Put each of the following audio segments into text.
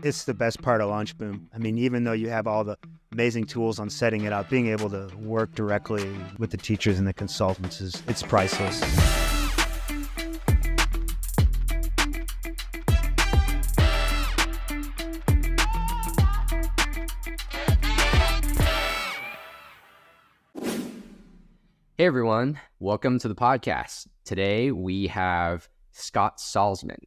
It's the best part of LaunchBoom. I mean, even though you have all the amazing tools on setting it up, being able to work directly with the teachers and the consultants it's priceless. Hey everyone, welcome to the podcast. Today we have Scott Salzman.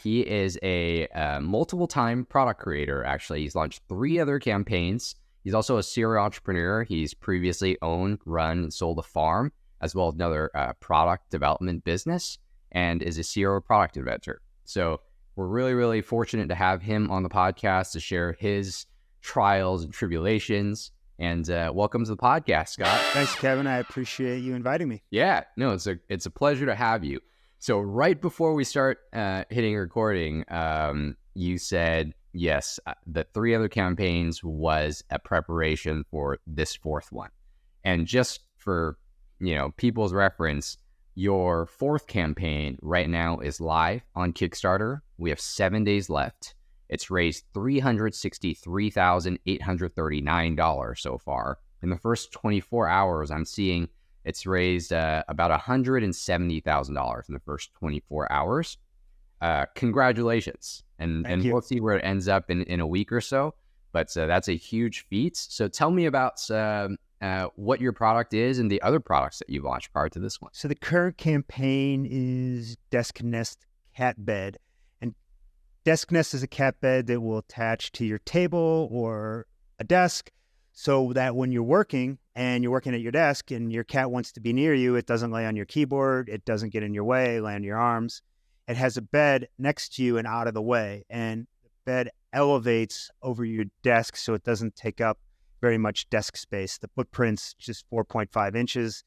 He is a multiple-time product creator, actually. He's launched 3 other campaigns. He's also a serial entrepreneur. He's previously owned, run, and sold a farm, as well as another product development business, and is a serial product inventor. So we're really, really fortunate to have him on the podcast to share his trials and tribulations. And welcome to the podcast, Scott. Thanks, Kevin. I appreciate you inviting me. Yeah, no, it's a pleasure to have you. So right before we start hitting recording, you said, yes, the 3 other campaigns was a preparation for this 4th one. And just for, people's reference, your 4th campaign right now is live on Kickstarter. We have 7 days left. It's raised $363,839 so far. In the first 24 hours, I'm seeing it's raised about $170,000 in the first 24 hours. Congratulations. And we'll see where it ends up in a week or so. But that's a huge feat. So tell me about what your product is and the other products that you've launched prior to this one. So the current campaign is Desk Nest Cat Bed. Desk Nest is a cat bed that will attach to your table or a desk so that when you're working and you're working at your desk and your cat wants to be near you, it doesn't lay on your keyboard, it doesn't get in your way, lay on your arms. It has a bed next to you and out of the way, and the bed elevates over your desk so it doesn't take up very much desk space. The footprint's just 4.5 inches,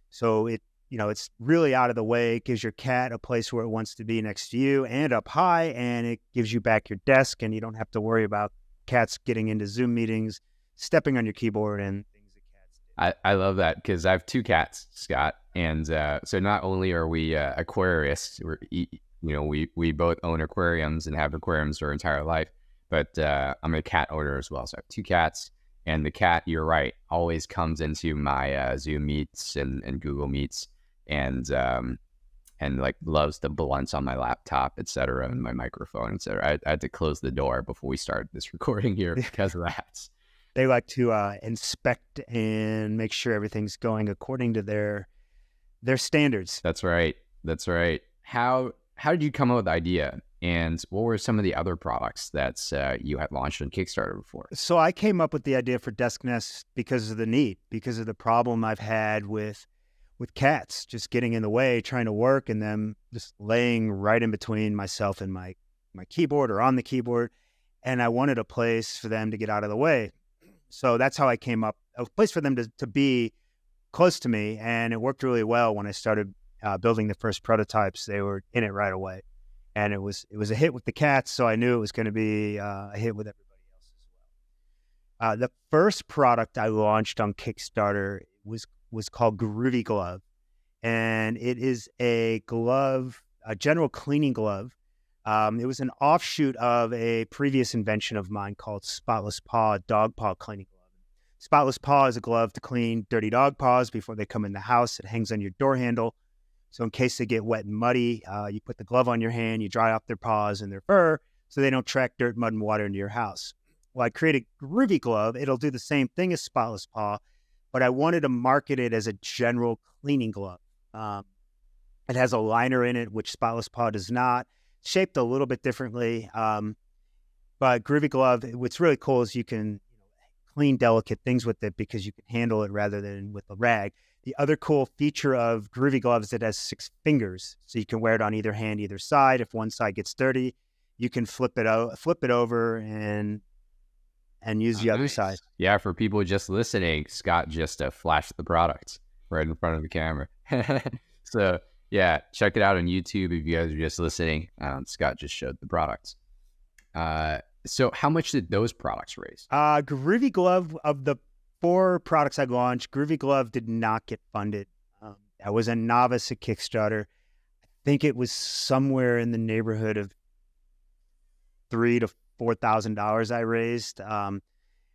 so it's really out of the way. It gives your cat a place where it wants to be next to you and up high, and it gives you back your desk, and you don't have to worry about cats getting into Zoom meetings, stepping on your keyboard, and things that cats do. I love that because I have 2 cats, Scott, and so not only are we aquarists, we both own aquariums and have aquariums our entire life, but I'm a cat owner as well. So I have 2 cats, and the cat, you're right, always comes into my Zoom meets and Google Meets. And like loves the blunts on my laptop, etc., and my microphone, etc. I had to close the door before we started this recording here because of that. They like to inspect and make sure everything's going according to their standards. That's right. How did you come up with the idea, and what were some of the other products that you had launched on Kickstarter before? So I came up with the idea for Desk Nest because of the need, because of the problem I've had with cats just getting in the way, trying to work, and them just laying right in between myself and my keyboard or on the keyboard. And I wanted a place for them to get out of the way. So that's how I came up, a place for them to be close to me. And it worked really well when I started building the first prototypes. They were in it right away. And it was a hit with the cats, so I knew it was going to be a hit with everybody else as well. The first product I launched on Kickstarter was called Groovy Glove, and it is a glove, a general cleaning glove. It was an offshoot of a previous invention of mine called Spotless Paw, dog paw cleaning glove. Spotless Paw is a glove to clean dirty dog paws before they come in the house. It hangs on your door handle, so in case they get wet and muddy, you put the glove on your hand, you dry off their paws and their fur so they don't track dirt, mud, and water into your house. Well, I created Groovy Glove. It'll do the same thing as Spotless Paw, but I wanted to market it as a general cleaning glove. It has a liner in it, which Spotless Paw does not. It's shaped a little bit differently. But Groovy Glove, what's really cool is you can clean delicate things with it because you can handle it rather than with a rag. The other cool feature of Groovy Glove is it has 6 fingers. So you can wear it on either hand, either side. If one side gets dirty, you can flip it over and use the other side. Yeah, for people just listening, Scott just flashed the product right in front of the camera. So yeah, check it out on YouTube if you guys are just listening. Scott just showed the products. So how much did those products raise? Groovy Glove, of the 4 products I launched, Groovy Glove did not get funded. I was a novice at Kickstarter. I think it was somewhere in the neighborhood of $3,000 to $4,000 I raised.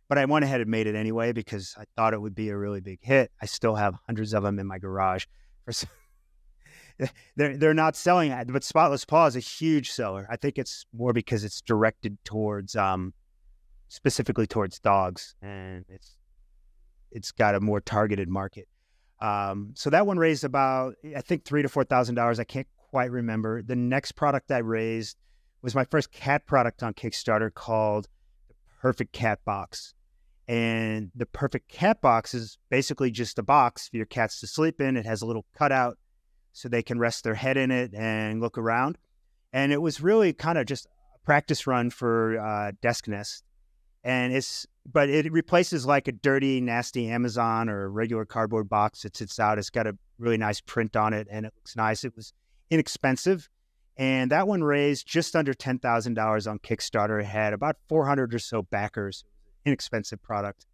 But I went ahead and made it anyway because I thought it would be a really big hit. I still have hundreds of them in my garage. They're not selling it, but Spotless Paw is a huge seller. I think it's more because it's directed towards specifically towards dogs, and it's got a more targeted market. So that one raised about, I think, $3,000 to $4,000. I can't quite remember. The next product I raised was my first cat product on Kickstarter called the Perfect Cat Box. And the Perfect Cat Box is basically just a box for your cats to sleep in. It has a little cutout so they can rest their head in it and look around. And it was really kind of just a practice run for Desk Nest. But it replaces like a dirty, nasty Amazon or regular cardboard box that sits out. It's got a really nice print on it, and it looks nice. It was inexpensive, and that one raised just under $10,000 on Kickstarter. It had about 400 or so backers. Inexpensive product,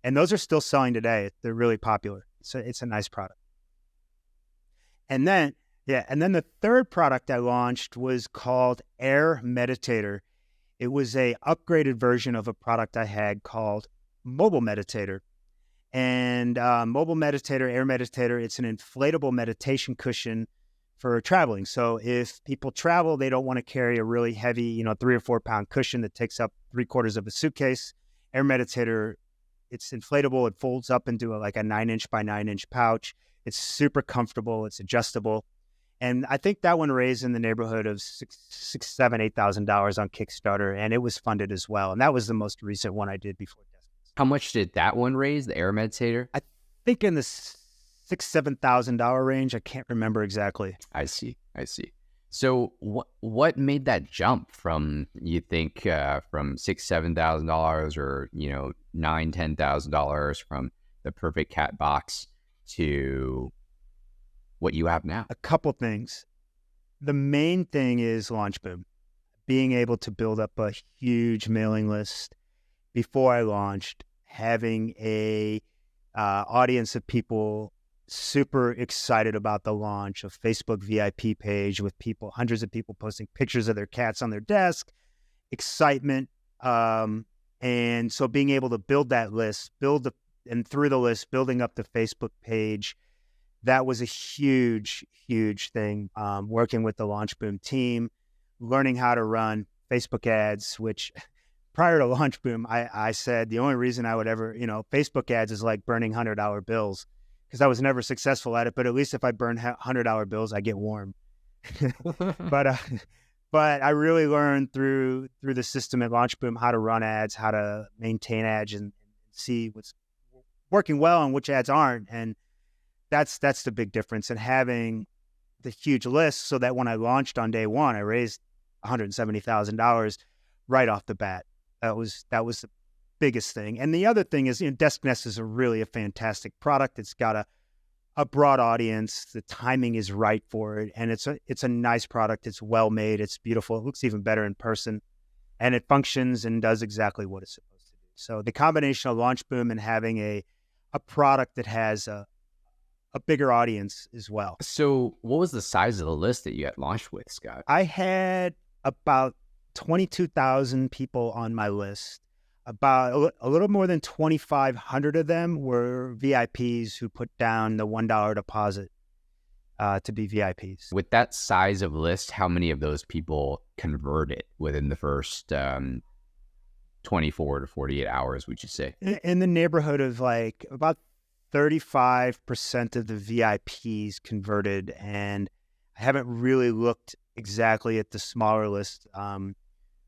and those are still selling today. They're really popular. It's a nice product. And then the third product I launched was called Air Meditator. It was a upgraded version of a product I had called Mobile Meditator. And Mobile Meditator, Air Meditator, it's an inflatable meditation cushion for traveling. So if people travel, they don't want to carry a really heavy, 3 or 4 pound cushion that takes up 3/4 of a suitcase. Air Meditator, it's inflatable. It folds up into like a 9-inch by 9-inch pouch. It's super comfortable. It's adjustable. And I think that one raised in the neighborhood of $8,000 on Kickstarter, and it was funded as well. And that was the most recent one I did before Desk Nest. How much did that one raise, the Air Meditator? I think in the $7,000 range. I can't remember exactly. I see. So what made that jump from, you think, from $6,000-$7,000 or $9,000-$10,000 from the Perfect Cat Box to what you have now? A couple things. The main thing is LaunchBoom. Being able to build up a huge mailing list before I launched, having a audience of people super excited about the launch, of Facebook VIP page with hundreds of people posting pictures of their cats on their desk, excitement. And so being able to build that list, and through the list, building up the Facebook page, that was a huge, huge thing. Working with the LaunchBoom team, learning how to run Facebook ads, which prior to LaunchBoom, I said the only reason I would ever, Facebook ads is like burning $100 bills, because I was never successful at it. But at least if I burn $100 bills, I get warm. But I really learned through the system at LaunchBoom how to run ads, how to maintain ads, and see what's working well and which ads aren't. And that's the big difference. And having the huge list, so that when I launched on day one, I raised $170,000 right off the bat. That was the biggest thing. And the other thing is, Desk Nest is really a fantastic product. It's got a broad audience. The timing is right for it, and it's a nice product. It's well made. It's beautiful. It looks even better in person, and it functions and does exactly what it's supposed to do. So the combination of LaunchBoom and having a product that has a bigger audience as well. So what was the size of the list that you had launched with, Scott? I had about 22,000 people on my list. About a little more than 2,500 of them were VIPs who put down the $1 deposit to be VIPs. With that size of list, how many of those people converted within the first 24 to 48 hours, would you say? In the neighborhood of like about 35% of the VIPs converted, and I haven't really looked exactly at the smaller list,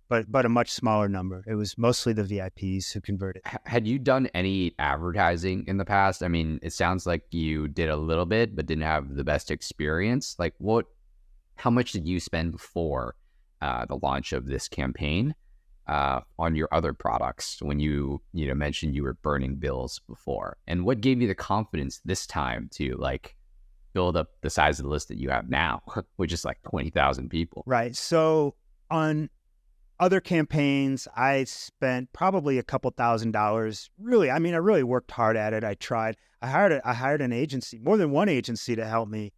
but a much smaller number. It was mostly the VIPs who converted. Had you done any advertising in the past? I mean, it sounds like you did a little bit, but didn't have the best experience. Like, how much did you spend before the launch of this campaign on your other products when you mentioned you were burning bills before? And what gave you the confidence this time to like build up the size of the list that you have now, which is like 20,000 people? Right. So on other campaigns, I spent probably a couple $1,000s. Really, I mean, I really worked hard at it. I tried. I hired an agency, more than one agency, to help me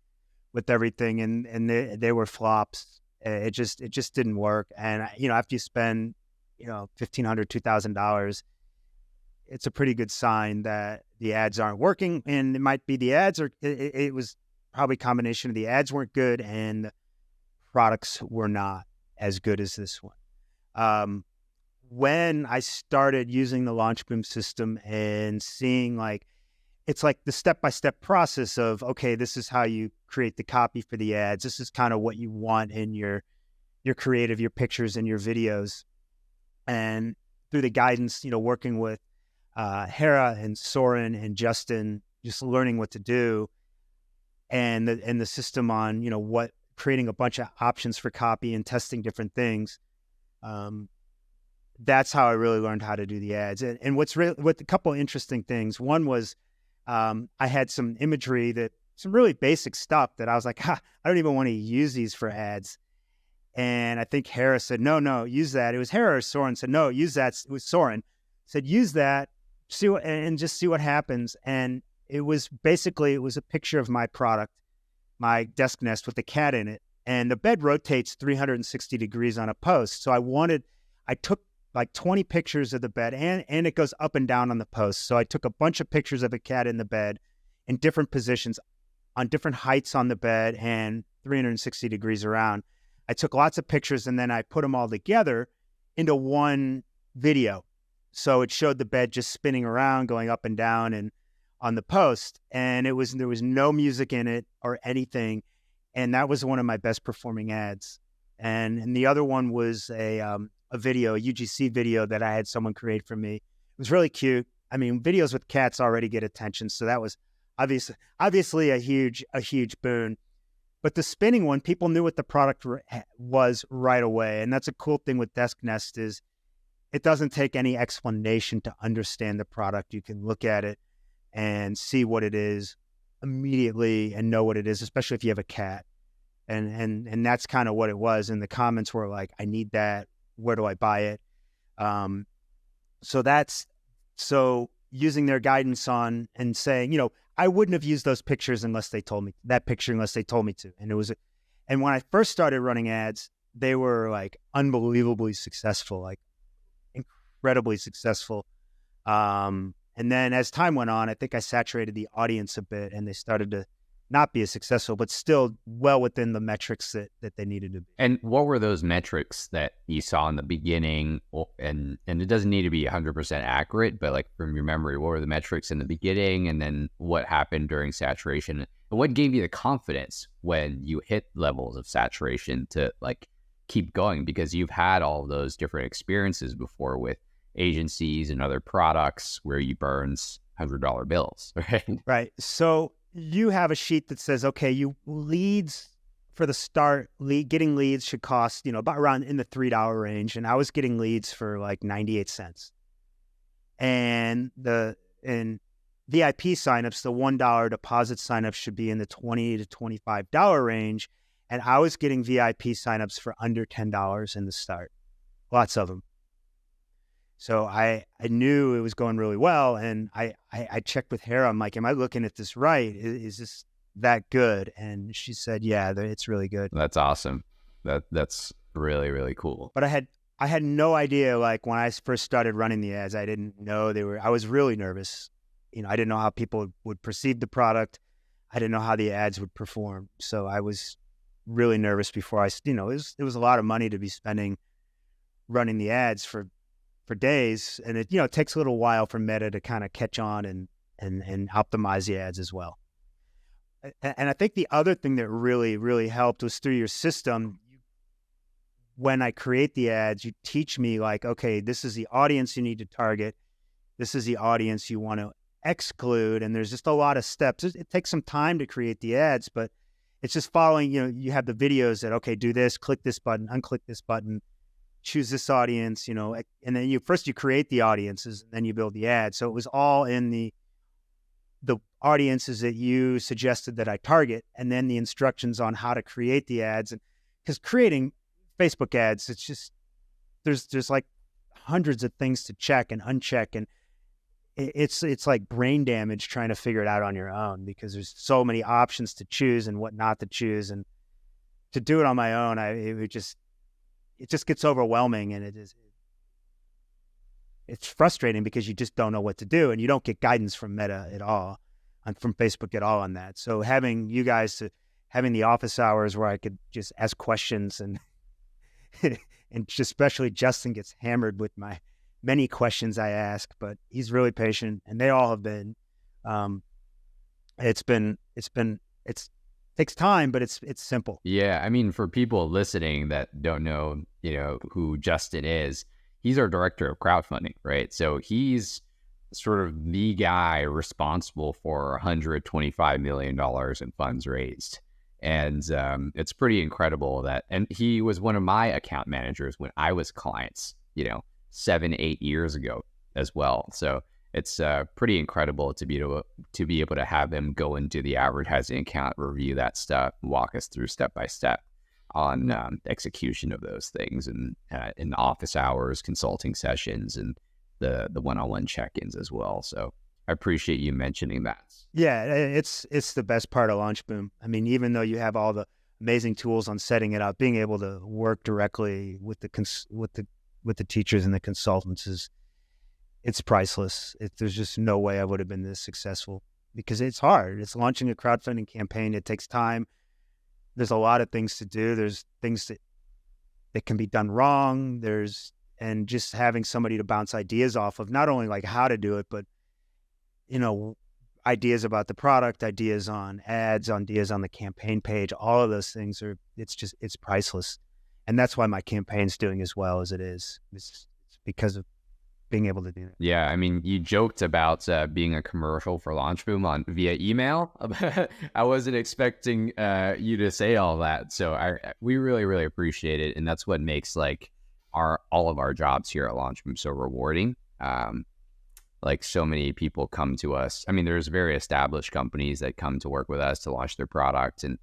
with everything, and they were flops. It just didn't work. And after you spend $1,500, $2,000, it's a pretty good sign that the ads aren't working. And it might be the ads, or it was probably a combination of the ads weren't good and the products were not as good as this one. When I started using the LaunchBoom system and seeing it's like the step-by-step process of, okay, this is how you create the copy for the ads. This is kind of what you want in your creative, your pictures and your videos. And through the guidance, working with Hera and Soren and Justin, just learning what to do, and the system on, creating a bunch of options for copy and testing different things. That's how I really learned how to do the ads. And what a couple of interesting things. One was, I had some imagery some really basic stuff that I was like, I don't even want to use these for ads. And I think Hera said, no, use that. It was Hera or Soren said, no, use that. It was Soren said, use that, just see what happens. And it was a picture of my product, my desk nest with the cat in it. And the bed rotates 360 degrees on a post. So I took like 20 pictures of the bed, and it goes up and down on the post. So I took a bunch of pictures of a cat in the bed in different positions on different heights on the bed and 360 degrees around. I took lots of pictures and then I put them all together into one video. So it showed the bed just spinning around, going up and down and on the post. And there was no music in it or anything. And that was one of my best performing ads. And the other one was a UGC video that I had someone create for me. It was really cute. I mean, videos with cats already get attention, so that was obviously a huge boon. But the spinning one, people knew what the product was right away, and that's a cool thing with Desk Nest is it doesn't take any explanation to understand the product. You can look at it and see what it is immediately and know what it is, especially if you have a cat. And that's kind of what it was. And the comments were like, I need that. Where do I buy it? So using their guidance on and saying, I wouldn't have used those pictures unless they told me to. And when I first started running ads, they were like unbelievably successful, like incredibly successful. And then as time went on, I think I saturated the audience a bit and they started to not be as successful, but still well within the metrics that they needed to be. And what were those metrics that you saw in the beginning? And it doesn't need to be 100% accurate, but like from your memory, what were the metrics in the beginning? And then what happened during saturation? And what gave you the confidence when you hit levels of saturation to like keep going? Because you've had all of those different experiences before with agencies and other products where you burn $100 bills, right? Right. So you have a sheet that says, okay, leads for the start, getting leads should cost, about around in the $3 range. And I was getting leads for like 98 cents. And VIP signups, the $1 deposit signups should be in the $20 to $25 range. And I was getting VIP signups for under $10 in the start. Lots of them. So I knew it was going really well. And I checked with Hera. I'm like, am I looking at this right? Is this that good? And she said, yeah, it's really good. That's awesome. That's really, really cool. But I had no idea, like when I first started running the ads, I didn't know I was really nervous. I didn't know how people would perceive the product. I didn't know how the ads would perform. So I was really nervous before it was a lot of money to be spending running the ads for days. And it takes a little while for Meta to kind of catch on and optimize the ads as well. And I think the other thing that really, really helped was through your system. When I create the ads, you teach me like, okay, this is the audience you need to target. This is the audience you want to exclude. And there's just a lot of steps. It takes some time to create the ads, but it's just following, you have the videos that, okay, do this, click this button, unclick this button, choose this audience, and then you create the audiences and then you build the ads. So it was all in the audiences that you suggested that I target, and then the instructions on how to create the ads. And because creating Facebook ads, it's just, there's like hundreds of things to check and uncheck. And it's like brain damage trying to figure it out on your own because there's so many options to choose and what not to choose. And to do it on my own, it just gets overwhelming, and it's frustrating because you just don't know what to do, and you don't get guidance from Meta at all, and from Facebook at all on that. So having you guys having the office hours where I could just ask questions, and and just especially Justin gets hammered with my many questions I ask, but he's really patient, and they all have been. It's takes time, but it's simple. Yeah, I mean, for people listening that don't know, who Justin is, he's our director of crowdfunding, right? So he's sort of the guy responsible for $125 million in funds raised. And it's pretty incredible and he was one of my account managers when I was clients, 7-8 years ago as well. So it's pretty incredible to be able to have him go into the advertising account, review that stuff, walk us through step by step on execution of those things, and in office hours, consulting sessions, and the one-on-one check-ins as well. So I appreciate you mentioning that. Yeah, it's the best part of LaunchBoom. I mean, even though you have all the amazing tools on setting it up, being able to work directly with the teachers and the consultants it's priceless. There's just no way I would have been this successful, because it's hard. It's launching a crowdfunding campaign. It takes time. There's a lot of things to do. There's things that can be done wrong. And just having somebody to bounce ideas off of, not only like how to do it, but, ideas about the product, ideas on ads, ideas on the campaign page, all of those things it's priceless. And that's why my campaign's doing as well as it is. It's because of being able to do that. Yeah, I mean, you joked about being a commercial for LaunchBoom via email. I wasn't expecting you to say all that, so we really, really appreciate it, and that's what makes all of our jobs here at LaunchBoom so rewarding. So many people come to us. I mean, there's very established companies that come to work with us to launch their product and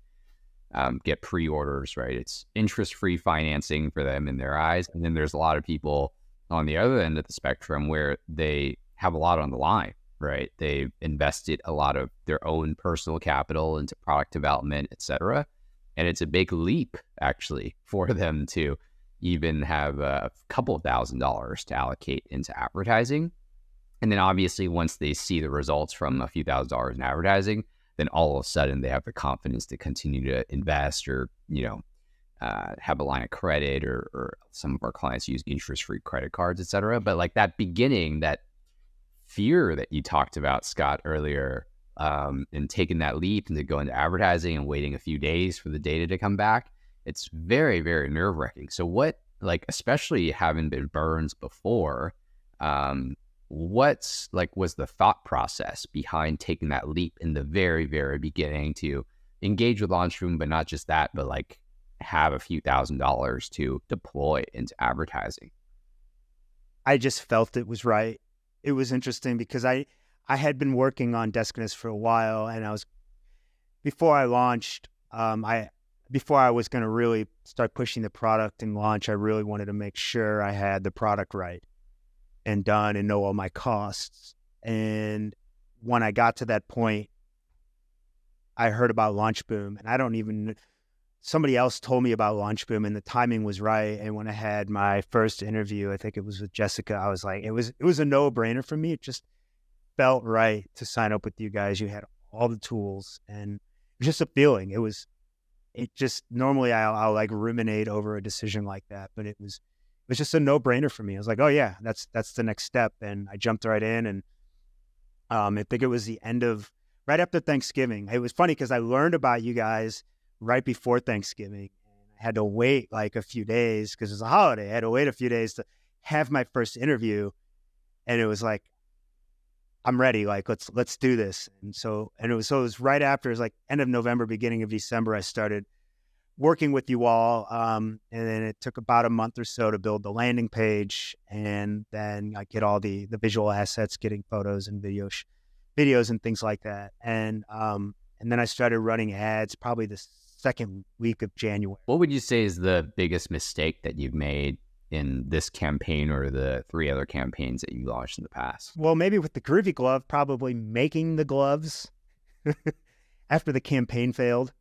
get pre-orders. Right, it's interest-free financing for them in their eyes, and then there's a lot of people on the other end of the spectrum where they have a lot on the line, right? They've invested a lot of their own personal capital into product development, et cetera. And it's a big leap, actually, for them to even have a couple of $1,000s to allocate into advertising. And then obviously, once they see the results from a few $1,000s in advertising, then all of a sudden they have the confidence to continue to invest, or, have a line of credit, or some of our clients use interest-free credit cards, et cetera. But that beginning, that fear that you talked about, Scott, earlier, and taking that leap into going to advertising and waiting a few days for the data to come back, it's very, very nerve-wracking. So what, especially having been burned before, what's was the thought process behind taking that leap in the very, very beginning to engage with LaunchBoom, but not just that, but have a few $1,000s to deploy into advertising? I just felt it was right. It was interesting because I had been working on Deskness for a while, and before I launched, before I was going to really start pushing the product and launch, I really wanted to make sure I had the product right and done and know all my costs. And when I got to that point, I heard about LaunchBoom, and somebody else told me about LaunchBoom, and the timing was right. And when I had my first interview, I think it was with Jessica, I was like, it was a no-brainer for me. It just felt right to sign up with you guys. You had all the tools, and it was just a feeling. Normally I'll ruminate over a decision like that, but it was just a no-brainer for me. I was like, oh yeah, that's the next step. And I jumped right in, and I think it was right after Thanksgiving. It was funny because I learned about you guys right before Thanksgiving. And I had to wait a few days because it was a holiday. I had to wait a few days to have my first interview. And it was I'm ready. Let's do this. And it was right after, it was end of November, beginning of December, I started working with you all. And then it took about a month or so to build the landing page. And then I get all the visual assets, getting photos and videos and things like that. And then I started running ads probably the second week of January. What would you say is the biggest mistake that you've made in this campaign or the 3 other campaigns that you launched in the past? Well, maybe with the Groovy Glove, probably making the gloves after the campaign failed.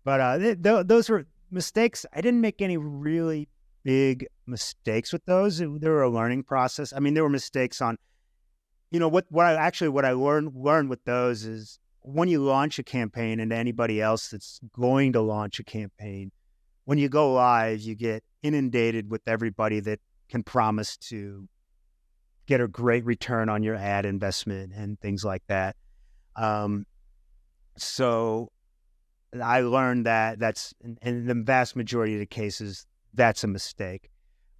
But those were mistakes. I didn't make any really big mistakes with those. They were a learning process. I mean, there were mistakes on, what I learned with those is when you launch a campaign and anybody else that's going to launch a campaign, when you go live, you get inundated with everybody that can promise to get a great return on your ad investment and things like that. So I learned that that's in the vast majority of the cases, that's a mistake.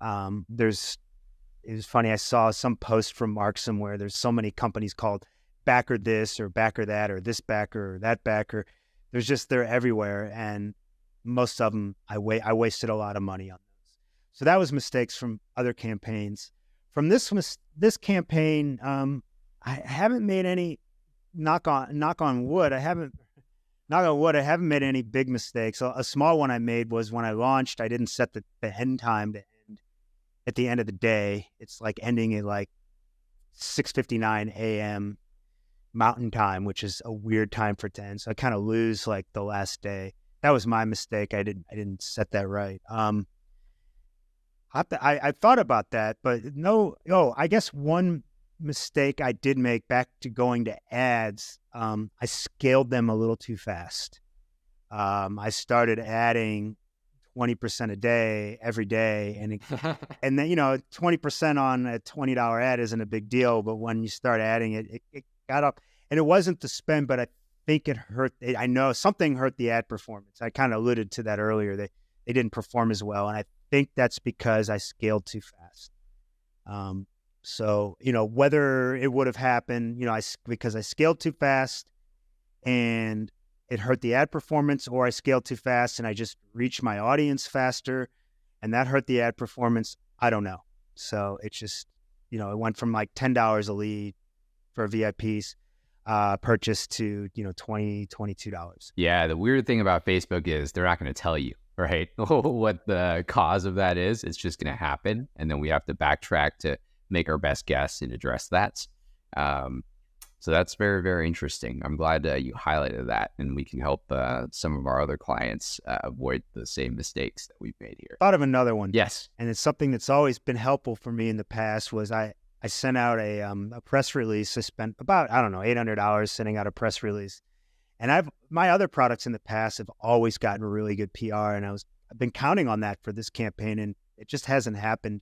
It was funny. I saw some post from Mark somewhere. There's so many companies called backer this or backer that or this backer or that backer. They're everywhere. And most of them, I wasted a lot of money on those. So that was mistakes from other campaigns. From this campaign, I haven't made any knock on wood. I haven't made any big mistakes. A small one I made was when I launched, I didn't set the end time to end at the end of the day. It's like ending at like 6:59 a.m. Mountain Time, which is a weird time for it to end. So I kind of lose like the last day. That was my mistake. I didn't set that right. I thought about that, but no. Oh, I guess one mistake I did make back to going to ads. I scaled them a little too fast. I started adding 20% a day every day, and then 20% on a $20 ad isn't a big deal, but when you start adding it got up, and it wasn't the spend, but I think it hurt. I know something hurt the ad performance. I kind of alluded to that earlier. They didn't perform as well, and I think that's because I scaled too fast. So whether it would have happened, because I scaled too fast and it hurt the ad performance, or I scaled too fast and I just reached my audience faster and that hurt the ad performance. I don't know. So it's just, it went from like $10 a lead for VIPs purchase to, $20, $22. Yeah. The weird thing about Facebook is they're not going to tell you, right? What the cause of that is. It's just going to happen. And then we have to backtrack to make our best guess and address that. So that's very, very interesting. I'm glad you highlighted that, and we can help some of our other clients avoid the same mistakes that we've made here. Thought of another one. Yes. And it's something that's always been helpful for me in the past was I sent out a press release. I spent about, $800 sending out a press release. And my other products in the past have always gotten really good PR, and I've been counting on that for this campaign, and it just hasn't happened.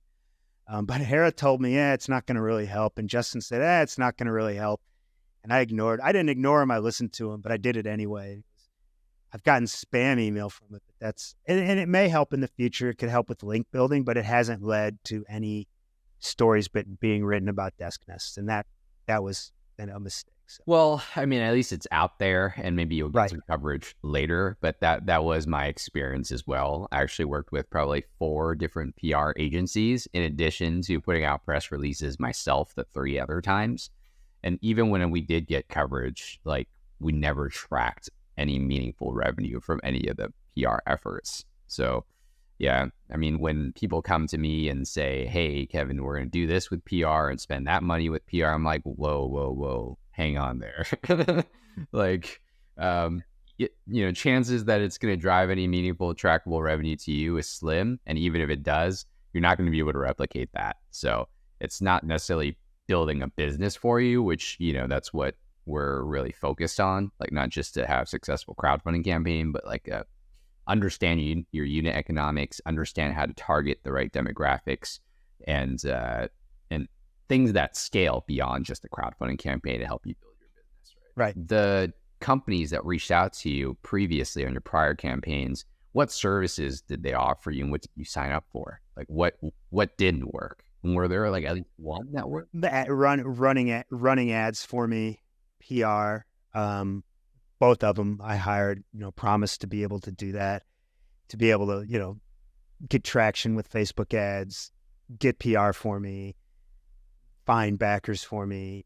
But Hera told me, it's not going to really help. And Justin said, it's not going to really help. And I didn't ignore him. I listened to him, but I did it anyway. I've gotten spam email from it. And it may help in the future. It could help with link building, but it hasn't led to any stories being written about Desk Nests. And that was a mistake. So. Well, I mean, at least it's out there, and maybe you'll get some coverage later. But that was my experience as well. I actually worked with probably 4 different PR agencies in addition to putting out press releases myself the 3 other times. And even when we did get coverage, like we never tracked any meaningful revenue from any of the PR efforts. So yeah, I mean, when people come to me and say, hey, Kevin, we're going to do this with PR and spend that money with PR, I'm like, whoa, hang on there. Like, chances that it's going to drive any meaningful trackable revenue to you is slim. And even if it does, you're not going to be able to replicate that. So it's not necessarily building a business for you, which, that's what we're really focused on, like not just to have successful crowdfunding campaign, but like understand your unit economics, understand how to target the right demographics, and things that scale beyond just a crowdfunding campaign to help you build your business. Right. The companies that reached out to you previously on your prior campaigns, what services did they offer you, and what did you sign up for? Like what didn't work? And were there like at least one that worked? Running ads for me, PR, both of them I hired, promised to be able to do that, to be able to, get traction with Facebook ads, get PR for me, find backers for me,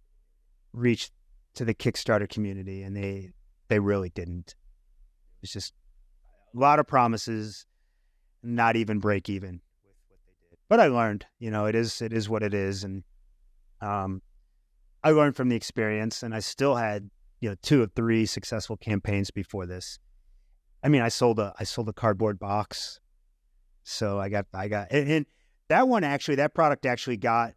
reach to the Kickstarter community, and they really didn't. It was just a lot of promises, not even break even. But I learned, it is what it is. And I learned from the experience, and I still had, 2 of 3 successful campaigns before this. I mean, I sold a cardboard box. So I got, and that one actually, that product actually got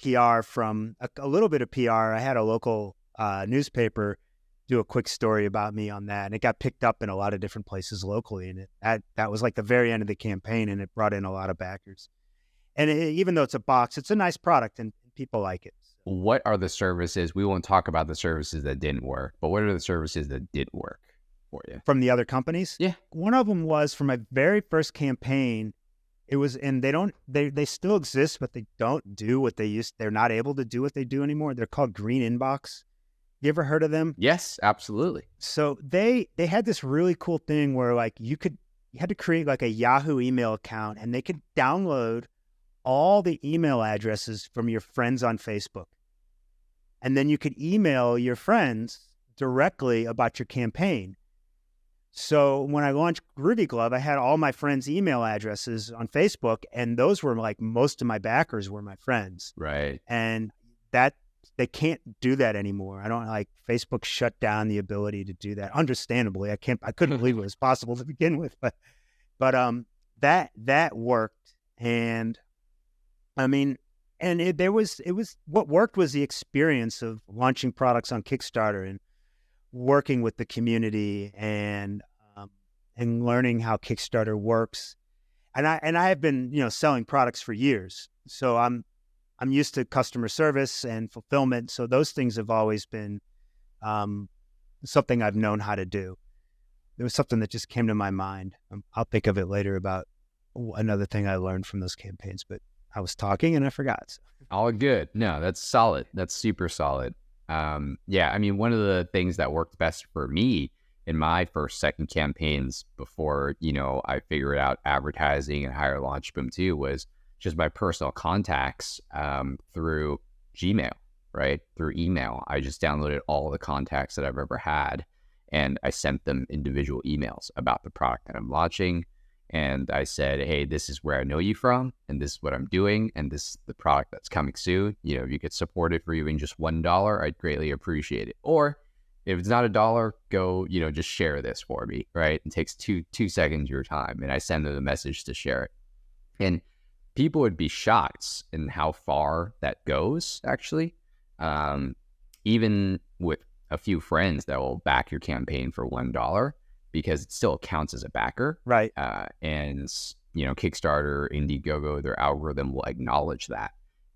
PR from a little bit of PR. I had a local newspaper do a quick story about me on that, and it got picked up in a lot of different places locally. And that was like the very end of the campaign, and it brought in a lot of backers. And even though it's a box, it's a nice product, and people like it. What are the services? We won't talk about the services that didn't work, but what are the services that did work for you? From the other companies? Yeah. One of them was for my very first campaign. It was, and they still exist, but they don't do what they used. They're not able to do what they do anymore. They're called Green Inbox. You ever heard of them? Yes, absolutely. So they had this really cool thing where like you had to create like a Yahoo email account, and they could download all the email addresses from your friends on Facebook. And then you could email your friends directly about your campaign. So when I launched Groovy Glove, I had all my friends' email addresses on Facebook, and those were like most of my backers were my friends. Right. And that they can't do that anymore. I don't like Facebook shut down the ability to do that. Understandably, I couldn't believe it was possible to begin with, but that worked. And I mean, and it was what worked was the experience of launching products on Kickstarter and working with the community and learning how Kickstarter works. And I have been, selling products for years. So I'm used to customer service and fulfillment. So those things have always been something I've known how to do. There was something that just came to my mind. I'll think of it later about another thing I learned from those campaigns, but I was talking and I forgot. So. All good. No, that's solid. That's super solid. Yeah, I mean, one of the things that worked best for me in my first, second campaigns before, I figured out advertising and hired LaunchBoom too was just my personal contacts through Gmail, right? Through email. I just downloaded all the contacts that I've ever had, and I sent them individual emails about the product that I'm launching. And I said, hey, this is where I know you from, and this is what I'm doing, and this is the product that's coming soon. If you could support it for even just $1, I'd greatly appreciate it. Or if it's not $1, go, just share this for me, right? It takes two seconds of your time, and I send them a message to share it. And people would be shocked in how far that goes, actually. Even with a few friends that will back your campaign for $1, because it still counts as a backer. Right. And, Kickstarter, Indiegogo, their algorithm will acknowledge that.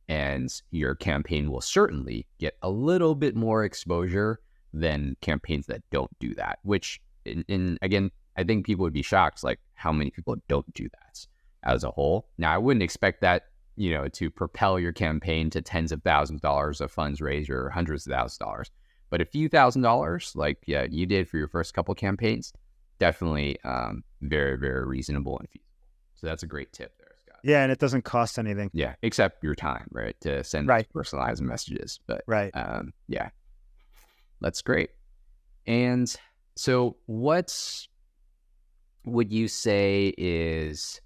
And your campaign will certainly get a little bit more exposure than campaigns that don't do that, which, again, I think people would be shocked, like how many people don't do that as a whole. Now, I wouldn't expect that, to propel your campaign to tens of thousands of dollars of funds raised or hundreds of thousands of dollars. But a few $1,000s, like you did for your first couple campaigns, definitely very, very reasonable and feasible. So that's a great tip there, Scott. Yeah, and it doesn't cost anything. Yeah, except your time, right, to send personalized messages. But yeah, that's great. And so what would you say is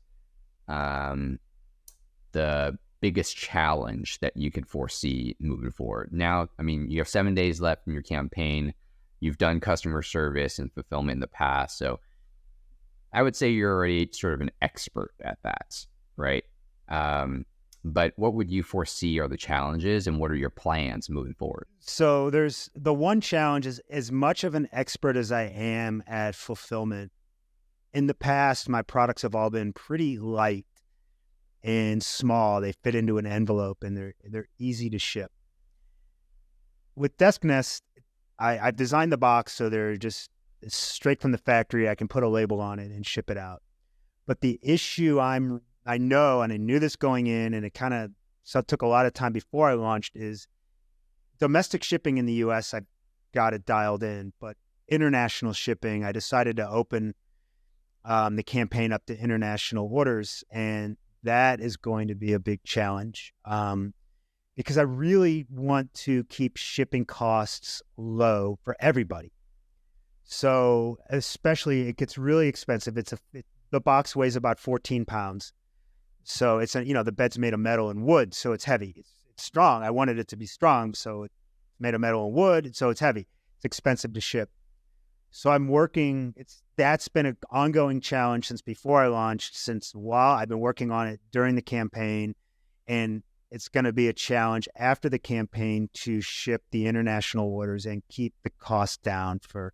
the biggest challenge that you can foresee moving forward? Now, I mean, you have 7 days left from your campaign. You've done customer service and fulfillment in the past. So I would say you're already sort of an expert at that, right? But what would you foresee are the challenges, and what are your plans moving forward? So there's the one challenge is, as much of an expert as I am at fulfillment, in the past, my products have all been pretty light and small. They fit into an envelope, and they're easy to ship. With Desk Nest, I've designed the box so they're just straight from the factory. I can put a label on it and ship it out. But the issue I know, and I knew this going in, and it took a lot of time before I launched, is domestic shipping in the U.S. I've got it dialed in, but international shipping, I decided to open the campaign up to international orders, and that is going to be a big challenge because I really want to keep shipping costs low for everybody. So especially, it gets really expensive. The box weighs about 14 pounds. So it's the bed's made of metal and wood, so it's heavy. It's strong. I wanted it to be strong, so it's made of metal and wood, so it's heavy. It's expensive to ship. So I'm working. That's been an ongoing challenge since before I launched. Since while I've been working on it during the campaign, and it's going to be a challenge after the campaign to ship the international orders and keep the cost down for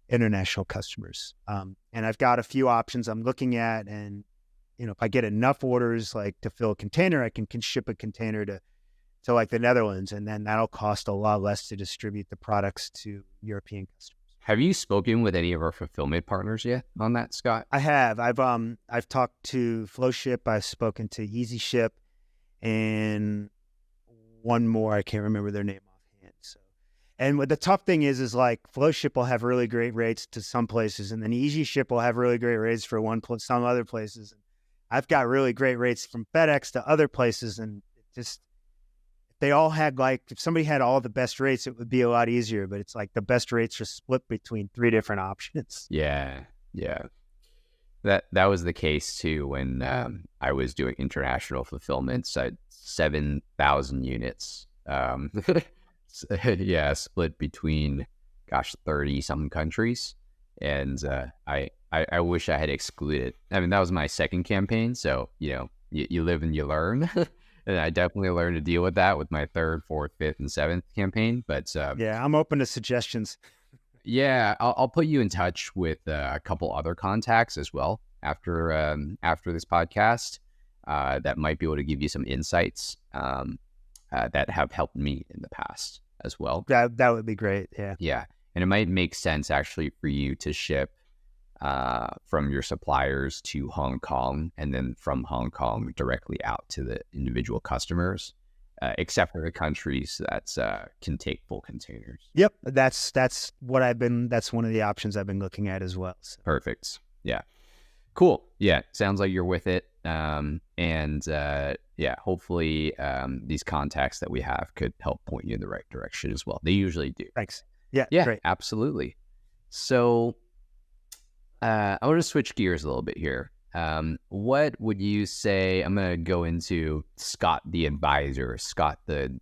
international customers. And I've got a few options I'm looking at, and if I get enough orders like to fill a container, I can ship a container to like the Netherlands, and then that'll cost a lot less to distribute the products to European customers. Have you spoken with any of our fulfillment partners yet on that, Scott? I have. I've talked to FlowShip. I've spoken to EasyShip, and one more. I can't remember their name offhand. So, and what the tough thing is like FlowShip will have really great rates to some places, and then EasyShip will have really great rates for some other places. I've got really great rates from FedEx to other places, and it just, they all had if somebody had all the best rates, it would be a lot easier, but it's like the best rates are split between 3 different options. Yeah. That was the case too when I was doing international fulfillments. I had 7,000 units. Split between 30 some countries. And I wish I had excluded. I mean, that was my second campaign, so you live and you learn. And I definitely learned to deal with that with my third, fourth, fifth, and seventh campaign. But I'm open to suggestions. Yeah, I'll put you in touch with a couple other contacts as well after this podcast that might be able to give you some insights that have helped me in the past as well. That would be great. Yeah. Yeah, and it might make sense actually for you to ship from your suppliers to Hong Kong, and then from Hong Kong directly out to the individual customers, except for the countries that can take full containers. Yep, that's one of the options I've been looking at as well. So. Perfect. Yeah, cool. Yeah, sounds like you're with it. Hopefully these contacts that we have could help point you in the right direction as well. They usually do. Thanks. Yeah, great. Absolutely. So I want to switch gears a little bit here. What would you say? I'm going to go into Scott the advisor, Scott the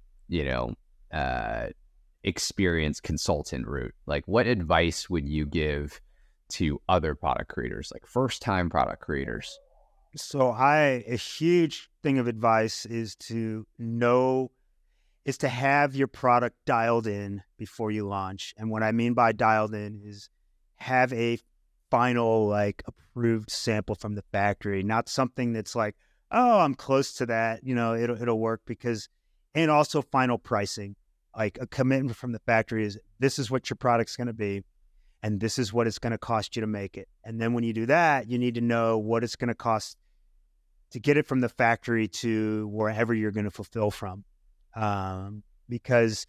experienced consultant route. Like, what advice would you give to other product creators, like first-time product creators? So a huge thing of advice is to have your product dialed in before you launch. And what I mean by dialed in is have a final approved sample from the factory, not something that's like, oh, I'm close to that, it'll work, and also final pricing, like a commitment from the factory is this is what your product's going to be, and this is what it's going to cost you to make it. And then when you do that, you need to know what it's going to cost to get it from the factory to wherever you're going to fulfill from. Because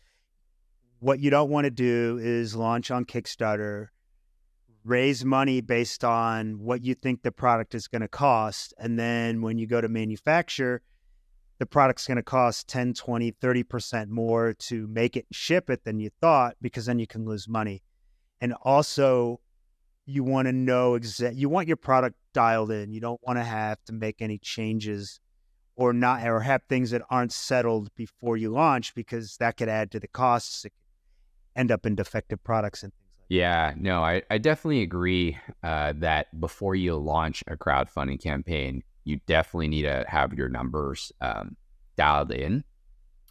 what you don't want to do is launch on Kickstarter, raise money based on what you think the product is going to cost. And then when you go to manufacture, the product's going to cost 10, 20, 30% more to make it and ship it than you thought, because then you can lose money. And also, you want to know you want your product dialed in. You don't want to have to make any changes or have things that aren't settled before you launch, because that could add to the costs. It could end up in defective products and things like that. Yeah, no, I definitely agree that before you launch a crowdfunding campaign, you definitely need to have your numbers dialed in.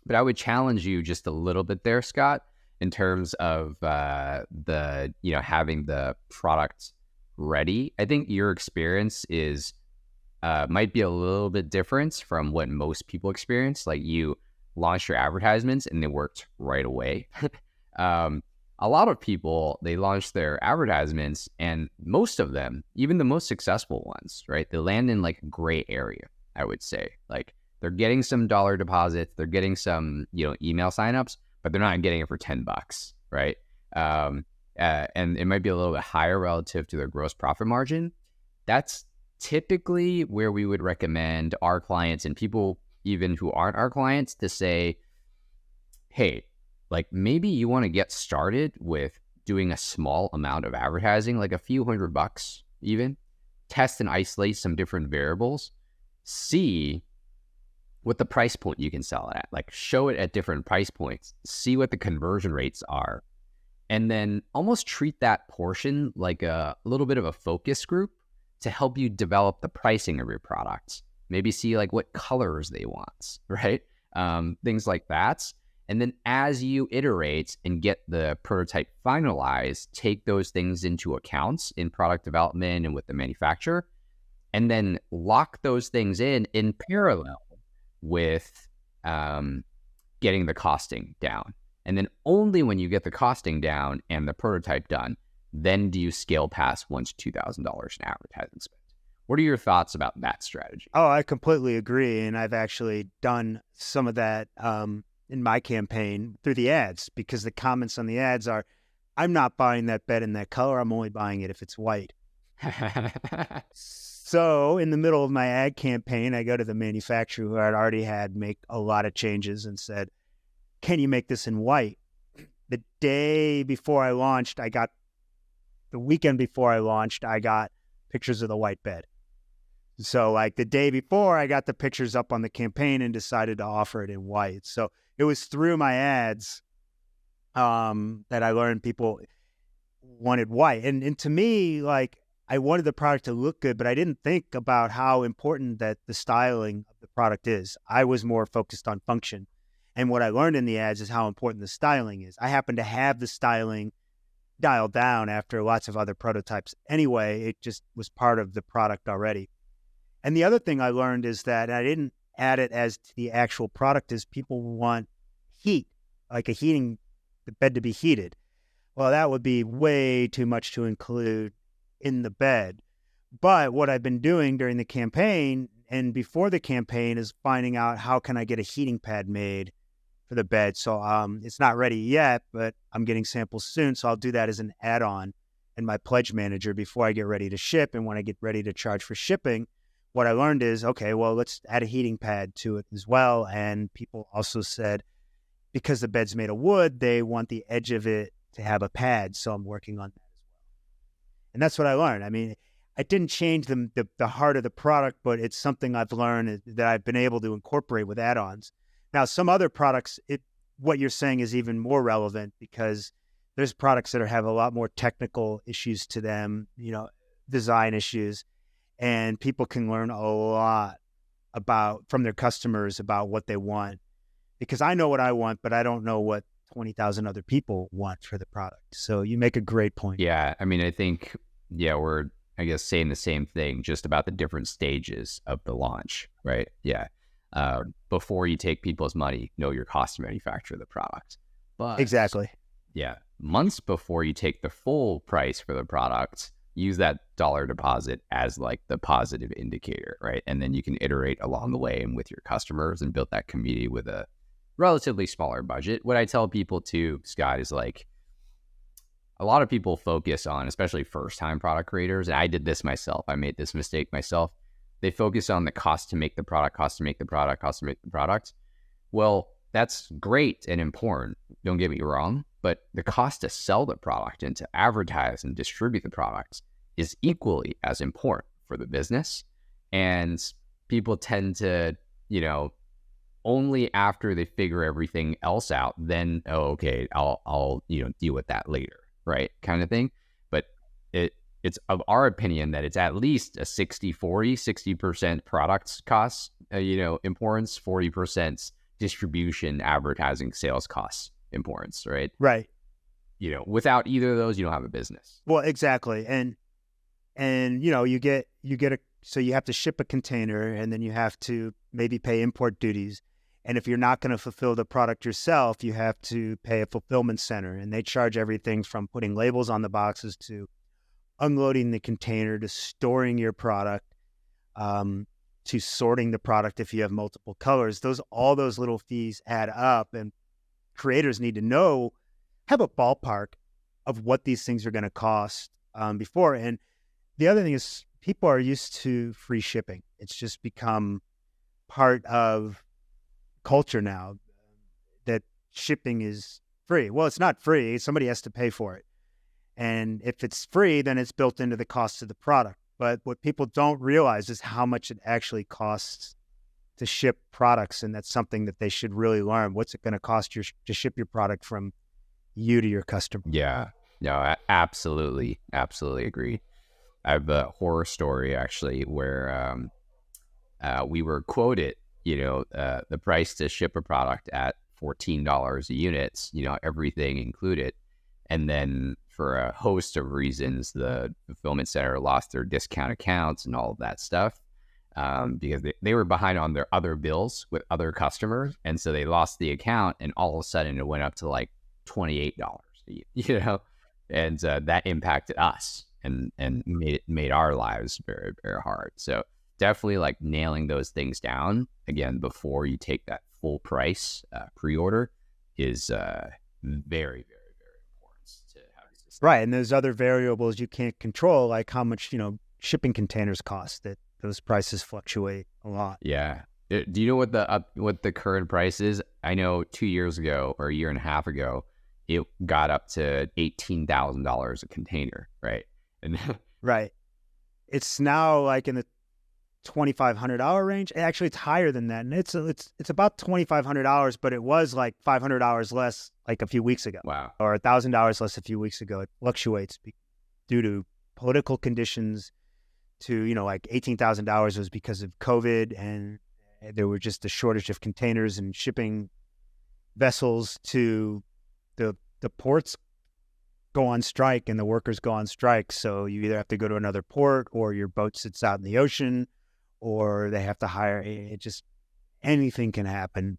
But I would challenge you just a little bit there, Scott, in terms of having the product ready. I think your experience is might be a little bit different from what most people experience. Like, you launched your advertisements and they worked right away. A lot of people, they launch their advertisements, and most of them, even the most successful ones, right, they land in like a gray area, I would say. Like, they're getting some dollar deposits, they're getting some email signups, but they're not getting it for $10, right? And it might be a little bit higher relative to their gross profit margin. That's typically where we would recommend our clients and people even who aren't our clients to say, hey, like, maybe you want to get started with doing a small amount of advertising, like a few $100 even, test and isolate some different variables, see what the price point you can sell it at, like show it at different price points, see what the conversion rates are, and then almost treat that portion like a little bit of a focus group to help you develop the pricing of your products. Maybe see like what colors they want, right? Things like that. And then as you iterate and get the prototype finalized, take those things into account in product development and with the manufacturer, and then lock those things in parallel with getting the costing down. And then only when you get the costing down and the prototype done, then do you scale past $1,000 to $2,000 in advertising spend. What are your thoughts about that strategy? Oh, I completely agree. And I've actually done some of that in my campaign through the ads, because the comments on the ads are, I'm not buying that bed in that color. I'm only buying it if it's white. So in the middle of my ad campaign, I go to the manufacturer who I'd already had make a lot of changes and said, can you make this in white? The day before I launched, the weekend before I launched, I got pictures of the white bed. So like the day before, I got the pictures up on the campaign and decided to offer it in white. So it was through my ads that I learned people wanted white. And to me, like, I wanted the product to look good, but I didn't think about how important that the styling of the product is. I was more focused on function. And what I learned in the ads is how important the styling is. I happen to have the styling dialed down after lots of other prototypes. Anyway, it just was part of the product already. And the other thing I learned is that I didn't add it as to the actual product, is people want heat, like the bed to be heated. Well, that would be way too much to include in the bed. But what I've been doing during the campaign and before the campaign is finding out how can I get a heating pad made for the bed. So it's not ready yet, but I'm getting samples soon. So I'll do that as an add-on in my pledge manager before I get ready to ship. And when I get ready to charge for shipping, what I learned is, okay, well, let's add a heating pad to it as well. And people also said, because the bed's made of wood, they want the edge of it to have a pad. So I'm working on that as well. And that's what I learned. I mean, I didn't change the heart of the product, but it's something I've learned that I've been able to incorporate with add-ons. Now, some other products, what you're saying is even more relevant, because there's products that have a lot more technical issues to them, design issues, and people can learn a lot from their customers about what they want, because I know what I want, but I don't know what 20,000 other people want for the product. So you make a great point. Yeah. I mean, I think, we're, I guess, saying the same thing, just about the different stages of the launch, right? Yeah. Before you take people's money, know your cost to manufacture the product. But exactly. Yeah. Months before you take the full price for the product, use that dollar deposit as like the positive indicator, right? And then you can iterate along the way and with your customers and build that community with a relatively smaller budget. What I tell people too, Scott, is like, a lot of people focus on, especially first-time product creators, and I did this myself. I made this mistake myself. They focus on the cost to make the product, cost to make the product, cost to make the product. Well, that's great and important, don't get me wrong, but the cost to sell the product and to advertise and distribute the products is equally as important for the business. And people tend to, only after they figure everything else out, then, okay, I'll deal with that later, right? Kind of thing. But it's of our opinion that it's at least a 60-40, 60% product costs, importance, 40% distribution, advertising, sales costs importance, right? Right. Without either of those, you don't have a business. Well, exactly. And so you have to ship a container, and then you have to maybe pay import duties. And if you're not going to fulfill the product yourself, you have to pay a fulfillment center, and they charge everything from putting labels on the boxes to unloading the container to storing your product, to sorting the product if you have multiple colors. All those little fees add up, and creators need to have a ballpark of what these things are going to cost before. And the other thing is, people are used to free shipping. It's just become part of culture now that shipping is free. Well, it's not free. Somebody has to pay for it. And if it's free, then it's built into the cost of the product. But what people don't realize is how much it actually costs to ship products. And that's something that they should really learn. What's it going to cost you to ship your product from you to your customer. Yeah. No, absolutely agree. I have a horror story actually where we were quoted, the price to ship a product at $14 a unit, everything included. And then for a host of reasons, the fulfillment center lost their discount accounts and all of that stuff because they were behind on their other bills with other customers. And so they lost the account, and all of a sudden it went up to like $28, and that impacted us and made our lives very, very hard. So definitely like nailing those things down again before you take that full price pre-order is very, very, very important to have. Right. And there's other variables you can't control, like how much, shipping containers cost, that those prices fluctuate a lot. Yeah. Do you know what the current price is? I know 2 years ago or a year and a half ago, it got up to $18,000 a container, right? And right. It's now like in the $2,500 range. Actually, it's higher than that, and it's about $2,500, but it was like $500 less like a few weeks ago. Wow. Or $1,000 less a few weeks ago. It fluctuates due to political conditions. To like $18,000 was because of COVID, and there were just a shortage of containers and shipping vessels. To the ports go on strike and the workers go on strike, so you either have to go to another port or your boat sits out in the ocean, or they have to hire. It just, anything can happen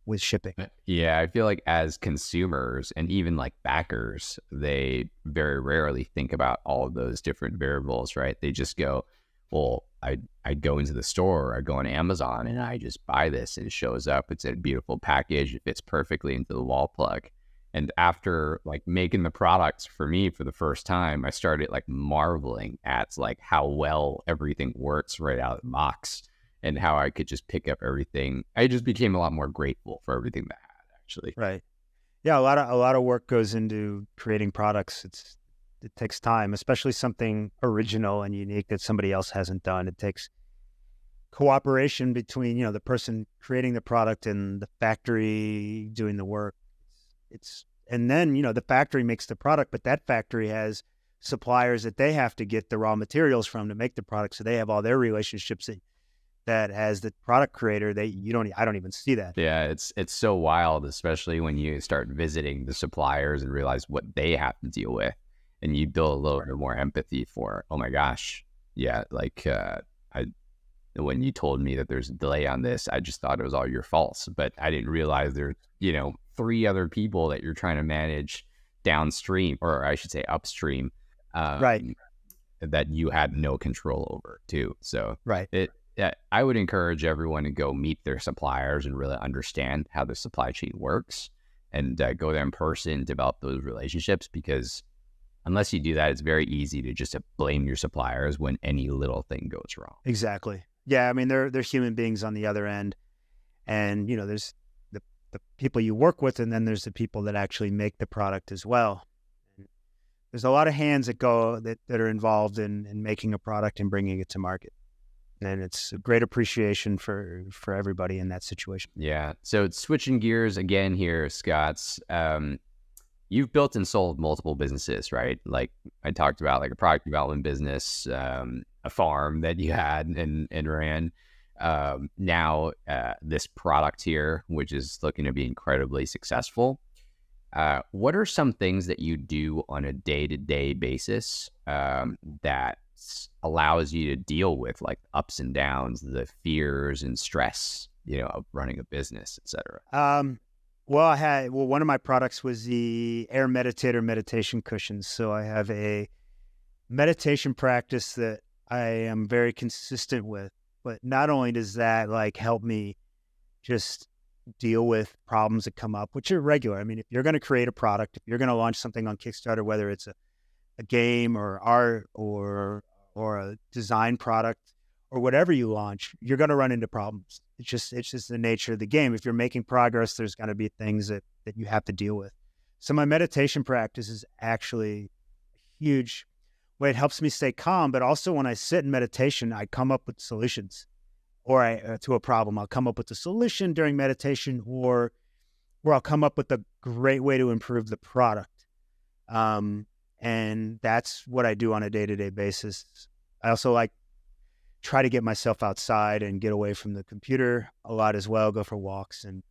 with shipping. Yeah, I feel like as consumers and even like backers, they very rarely think about all of those different variables, right? They just go, well, I go into the store, I go on Amazon, and I just buy this, and it shows up. It's a beautiful package. It fits perfectly into the wall plug. And after like making the products for me for the first time, I started like marveling at like how well everything works right out of the box, and how I could just pick up everything. I just became a lot more grateful for everything that I had, actually. Right. Yeah, a lot of work goes into creating products. It takes time, especially something original and unique that somebody else hasn't done. It takes cooperation between, the person creating the product and the factory doing the work. And then, the factory makes the product, but that factory has suppliers that they have to get the raw materials from to make the product. So they have all their relationships that as the product creator, I don't even see that. Yeah, it's so wild, especially when you start visiting the suppliers and realize what they have to deal with, and you build a little bit more empathy for, oh my gosh, yeah, like when you told me that there's a delay on this, I just thought it was all your fault, but I didn't realize there's 3 other people that you're trying to manage downstream, or I should say upstream, right, that you had no control over too. So right. I would encourage everyone to go meet their suppliers and really understand how the supply chain works, and go there in person, develop those relationships, because unless you do that, it's very easy to just blame your suppliers when any little thing goes wrong. Exactly. Yeah, I mean, they're human beings on the other end, and there's the people you work with, and then there's the people that actually make the product as well. There's a lot of hands that are involved in making a product and bringing it to market. And it's a great appreciation for everybody in that situation. Yeah. So switching gears again here, Scott, you've built and sold multiple businesses, right? Like I talked about, like a product development business, a farm that you had and ran. Now this product here, which is looking to be incredibly successful. What are some things that you do on a day-to-day basis that allows you to deal with like ups and downs, the fears and stress, of running a business, et cetera? One of my products was the Air Meditator meditation cushions. So I have a meditation practice that I am very consistent with, but not only does that like help me just deal with problems that come up, which are regular. I mean, if you're going to create a product, if you're going to launch something on Kickstarter, whether it's a game or art or a design product or whatever you launch, you're going to run into problems. It's just the nature of the game. If you're making progress, there's going to be things that you have to deal with. So my meditation practice is actually a huge way. It helps me stay calm, but also when I sit in meditation, I come up with solutions, or to a problem. I'll come up with a solution during meditation, or where I'll come up with a great way to improve the product. And that's what I do on a day-to-day basis. I also like try to get myself outside and get away from the computer a lot as well, go for walks and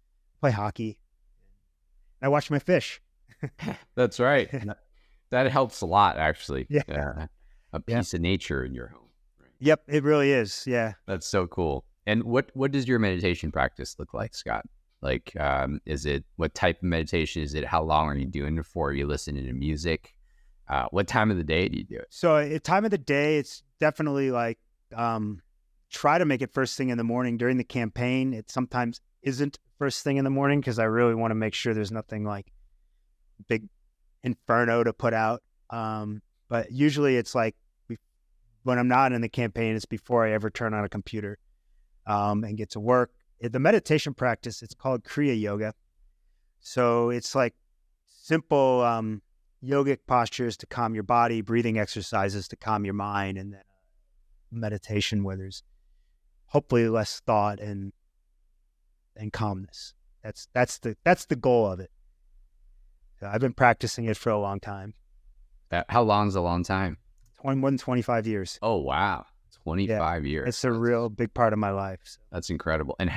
play hockey. I watch my fish. That's right. That helps a lot, actually. Yeah. A piece of nature in your home. Right? Yep, it really is. Yeah. That's so cool. And what does your meditation practice look like, Scott? Like, is it, what type of meditation is it? How long are you doing it for? Are you listening to music? What time of the day do you do it? So at time of the day, it's definitely like, try to make it first thing in the morning. During the campaign, it sometimes isn't first thing in the morning because I really want to make sure there's nothing like big inferno to put out. But usually it's like when I'm not in the campaign, it's before I ever turn on a computer and get to work. The meditation practice, it's called Kriya Yoga. So it's like simple yogic postures to calm your body, breathing exercises to calm your mind, and then meditation where there's hopefully less thought and calmness. That's the goal of it. So I've been practicing it for a long time. How long is a long time? More than 25 years. Oh, wow. 25 years. It's a real big part of my life. So. That's incredible. And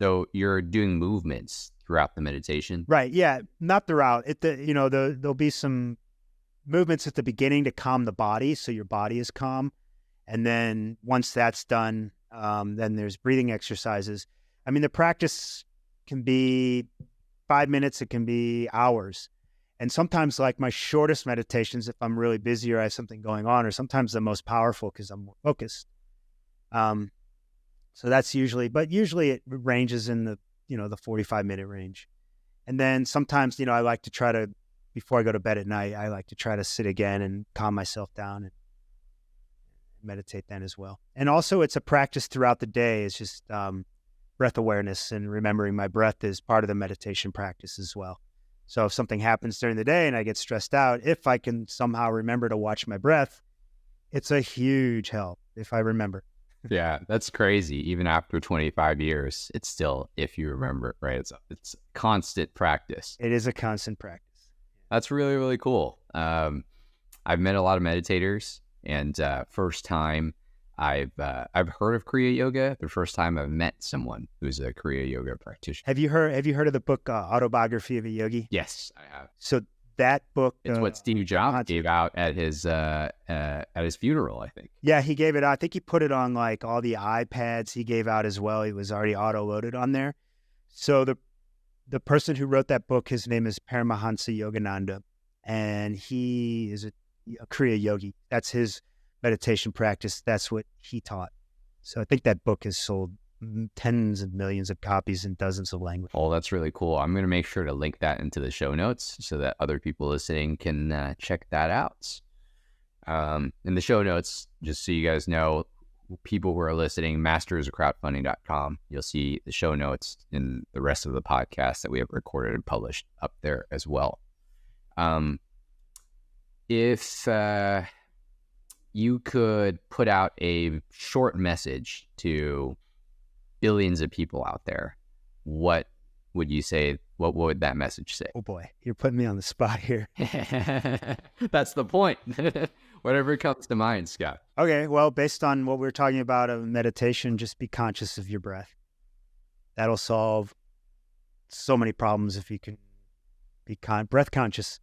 so you're doing movements throughout the meditation? Right. Yeah. Not throughout. There'll be some movements at the beginning to calm the body. So your body is calm. And then once that's done, then there's breathing exercises. I mean, the practice can be 5 minutes. It can be hours. And sometimes like my shortest meditations, if I'm really busy or I have something going on, or sometimes the most powerful because I'm more focused. So that's usually it ranges in the 45-minute range. And then sometimes, I like to try to, before I go to bed at night, I like to try to sit again and calm myself down and meditate then as well. And also it's a practice throughout the day. It's just breath awareness and remembering my breath is part of the meditation practice as well. So if something happens during the day and I get stressed out, if I can somehow remember to watch my breath, it's a huge help if I remember. Yeah, that's crazy. Even after 25 years, it's still, if you remember, right? It's constant practice. It is a constant practice. That's really, really cool. I've met a lot of meditators, and first time I've heard of Kriya Yoga. The first time I've met someone who's a Kriya Yoga practitioner. Have you heard of the book Autobiography of a Yogi? Yes, I have. So that book, it's what Steve Jobs gave out at his funeral, I think. Yeah, he gave it out. I think he put it on like all the iPads he gave out as well. He was already auto loaded on there. So the person who wrote that book, his name is Paramahansa Yogananda, and he is a Kriya Yogi. That's his meditation practice. That's what he taught. So I think that book has sold tens of millions of copies in dozens of languages. Oh, that's really cool. I'm going to make sure to link that into the show notes so that other people listening can check that out. In the show notes, just so you guys know, people who are listening, mastersofcrowdfunding.com, you'll see the show notes in the rest of the podcast that we have recorded and published up there as well. If you could put out a short message to billions of people out there, what would you say? What would that message say? Oh boy, you're putting me on the spot here. That's the point. Whatever comes to mind, Scott. Okay, well, based on what we were talking about of meditation, just be conscious of your breath. That'll solve so many problems if you can be breath consciousness.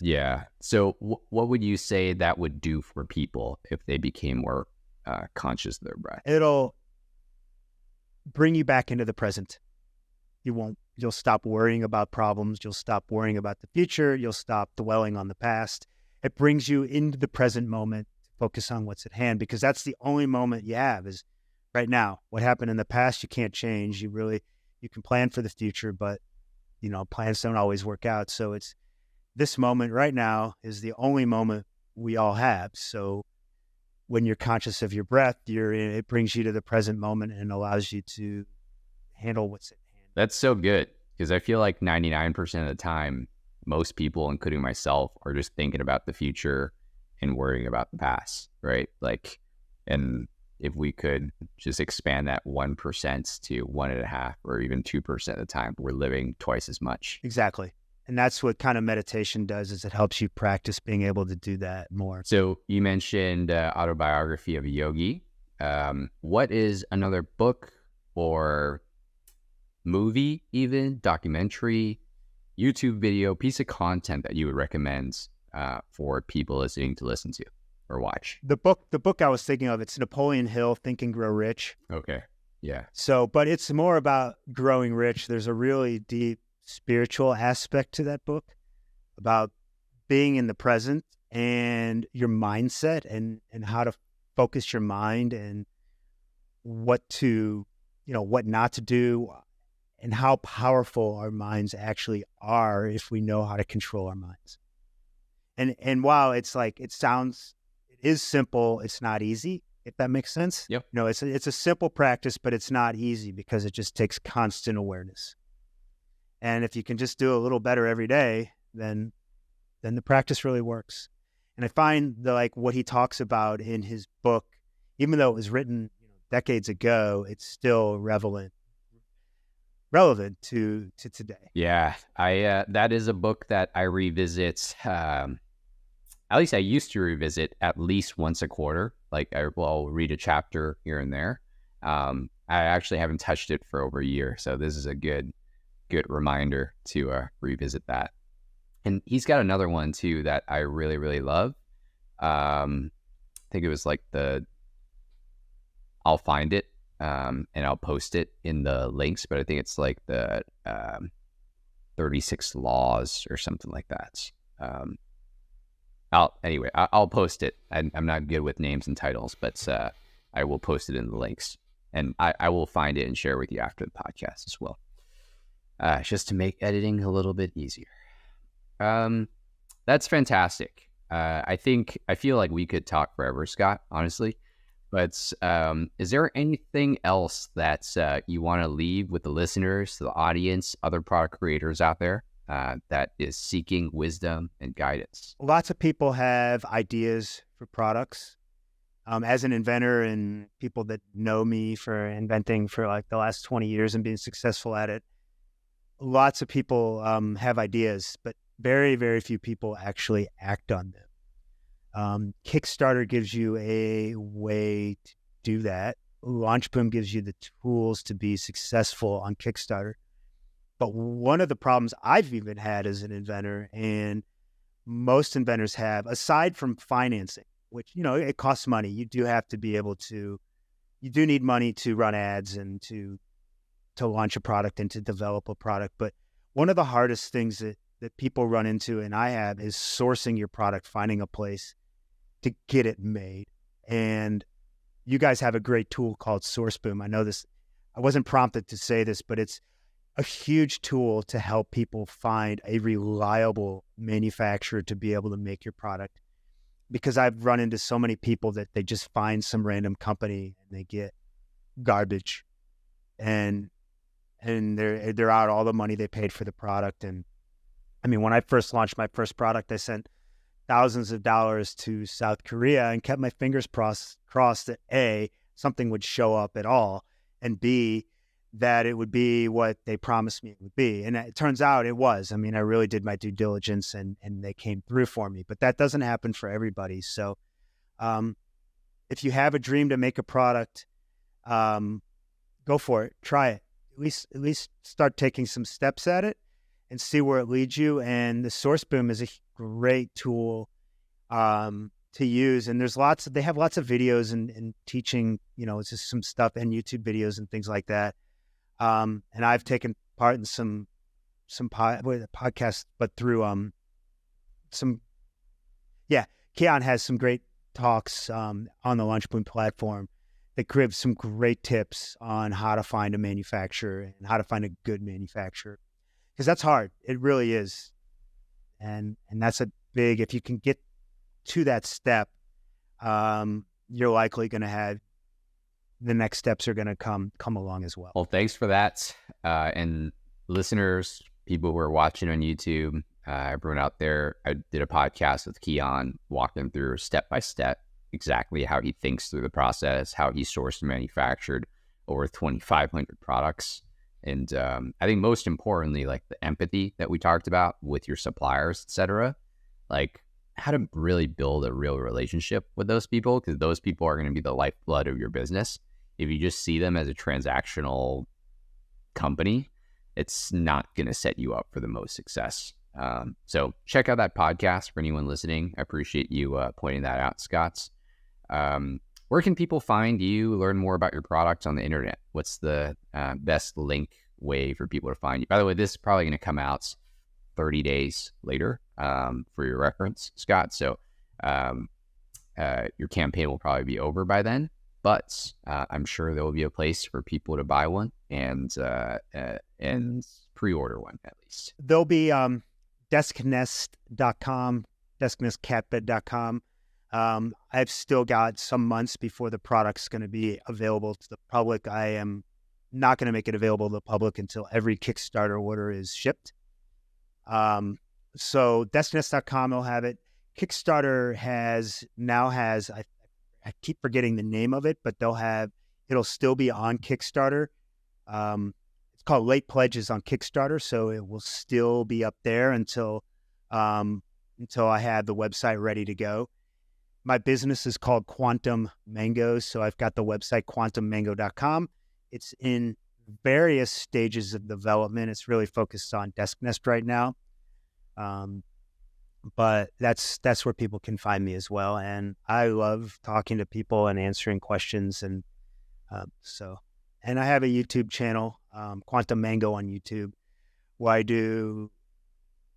Yeah. So what would you say that would do for people if they became more conscious of their breath? It'll bring you back into the present. You'll stop worrying about problems. You'll stop worrying about the future. You'll stop dwelling on the past. It brings you into the present moment to focus on what's at hand, because that's the only moment you have is right now. What happened in the past, you can't change. You can plan for the future, but plans don't always work out. So it's this moment right now is the only moment we all have. So when you're conscious of your breath, it brings you to the present moment and allows you to handle what's at hand. That's so good, because I feel like 99% of the time, most people, including myself, are just thinking about the future and worrying about the past, right? And if we could just expand that 1% to 1.5% or even 2% of the time, we're living twice as much. Exactly. And that's what kind of meditation does, is it helps you practice being able to do that more. So you mentioned Autobiography of a Yogi. What is another book or movie, even documentary, YouTube video, piece of content that you would recommend for people listening to listen to or watch? The book I was thinking of, it's Napoleon Hill, Think and Grow Rich. Okay. Yeah. So, but it's more about growing rich. There's a really deep spiritual aspect to that book about being in the present and your mindset and how to focus your mind and what to, what not to do, and how powerful our minds actually are if we know how to control our minds. And while it's like, it is simple, it's not easy, if that makes sense. Yep. It's a simple practice, but it's not easy because it just takes constant awareness. And if you can just do a little better every day, then the practice really works. And I find that what he talks about in his book, even though it was written decades ago, it's still relevant to today. Yeah, I that is a book that I revisit. At least I used to revisit at least once a quarter. I'll read a chapter here and there. I actually haven't touched it for over a year, so this is a good reminder to revisit that. And he's got another one too that I really, really love. I think it was I'll find it and I'll post it in the links, but I think it's the 36 Laws or something like that. I'll post it. I'm not good with names and titles, but I will post it in the links, and I will find it and share with you after the podcast as well, just to make editing a little bit easier. That's fantastic. I feel like we could talk forever, Scott, honestly, but is there anything else that you want to leave with the listeners, the audience, other product creators out there that is seeking wisdom and guidance? Lots of people have ideas for products. As an inventor, and people that know me for inventing for the last 20 years and being successful at it, lots of people have ideas, but very, very few people actually act on them. Kickstarter gives you a way to do that. LaunchBoom gives you the tools to be successful on Kickstarter. But one of the problems I've even had as an inventor, and most inventors have, aside from financing, which, it costs money. You do have to be able to, you do need money to run ads and to launch a product and to develop a product. But one of the hardest things that people run into, and I have, is sourcing your product, finding a place to get it made. And you guys have a great tool called SourceBoom. I know this, I wasn't prompted to say this, but it's a huge tool to help people find a reliable manufacturer to be able to make your product. Because I've run into so many people that they just find some random company and they get garbage, and they're out all the money they paid for the product. And I mean, when I first launched my first product, I sent thousands of dollars to South Korea and kept my fingers crossed that A, something would show up at all, and B, that it would be what they promised me it would be. And it turns out it was. I mean, I really did my due diligence and they came through for me, but that doesn't happen for everybody. So if you have a dream to make a product, go for it, try it, at least start taking some steps at it and see where it leads you. And the SourceBoom is a great tool to use. And they have lots of videos and teaching, it's just some stuff, and YouTube videos and things like that. And I've taken part in some podcasts, but through Keon has some great talks on the LaunchBoom platform that gives some great tips on how to find a manufacturer and how to find a good manufacturer, because that's hard. It really is, and that's if you can get to that step, you're likely going to have the next steps are going to come along as well. Well, thanks for that. And listeners, people who are watching on YouTube, everyone out there, I did a podcast with Keon, walking through step by step exactly how he thinks through the process, how he sourced and manufactured over 2,500 products. And I think most importantly, like the empathy that we talked about with your suppliers, et cetera, like how to really build a real relationship with those people, because those people are going to be the lifeblood of your business. If you just see them as a transactional company, it's not going to set you up for the most success. So check out that podcast for anyone listening. I appreciate you pointing that out, Scott. Where can people find you, learn more about your product on the internet? What's the best link way for people to find you? By the way, this is probably going to come out 30 days later for your reference, Scott. So your campaign will probably be over by then, but I'm sure there will be a place for people to buy one and pre-order one at least. There'll be desknest.com, desknestcatbed.com. I've still got some months before the product's going to be available to the public. I am not going to make it available to the public until every Kickstarter order is shipped. So desknest.com will have it. Kickstarter now has, I keep forgetting the name of it, but it'll still be on Kickstarter. It's called Late Pledges on Kickstarter. So it will still be up there until I have the website ready to go. My business is called Quantum Mangoes. So I've got the website quantummango.com. It's in various stages of development. It's really focused on DeskNest right now. But that's where people can find me as well. And I love talking to people and answering questions. And and I have a YouTube channel, Quantum Mango on YouTube, where I do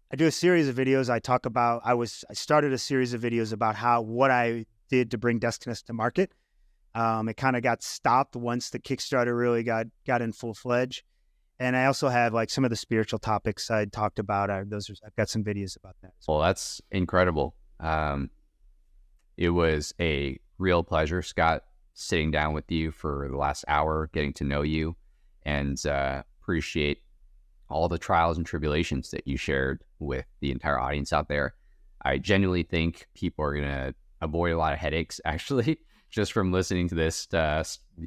a series of videos. I talk about, I started a series of videos about what I did to bring DeskNest to market. It kind of got stopped once the Kickstarter really got in full-fledged. And I also have like some of the spiritual topics I talked about. I've got some videos about that. Well, that's incredible. It was a real pleasure, Scott, sitting down with you for the last hour, getting to know you, and appreciate all the trials and tribulations that you shared with the entire audience out there. I genuinely think people are going to avoid a lot of headaches, actually, just from listening to this,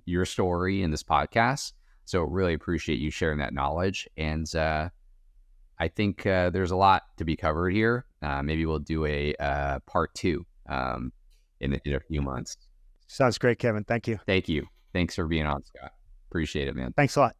your story in this podcast. So really appreciate you sharing that knowledge. And I think there's a lot to be covered here. Maybe we'll do a part 2 in a few months. Sounds great, Kevin. Thank you. Thank you. Thanks for being on, Scott. Appreciate it, man. Thanks a lot.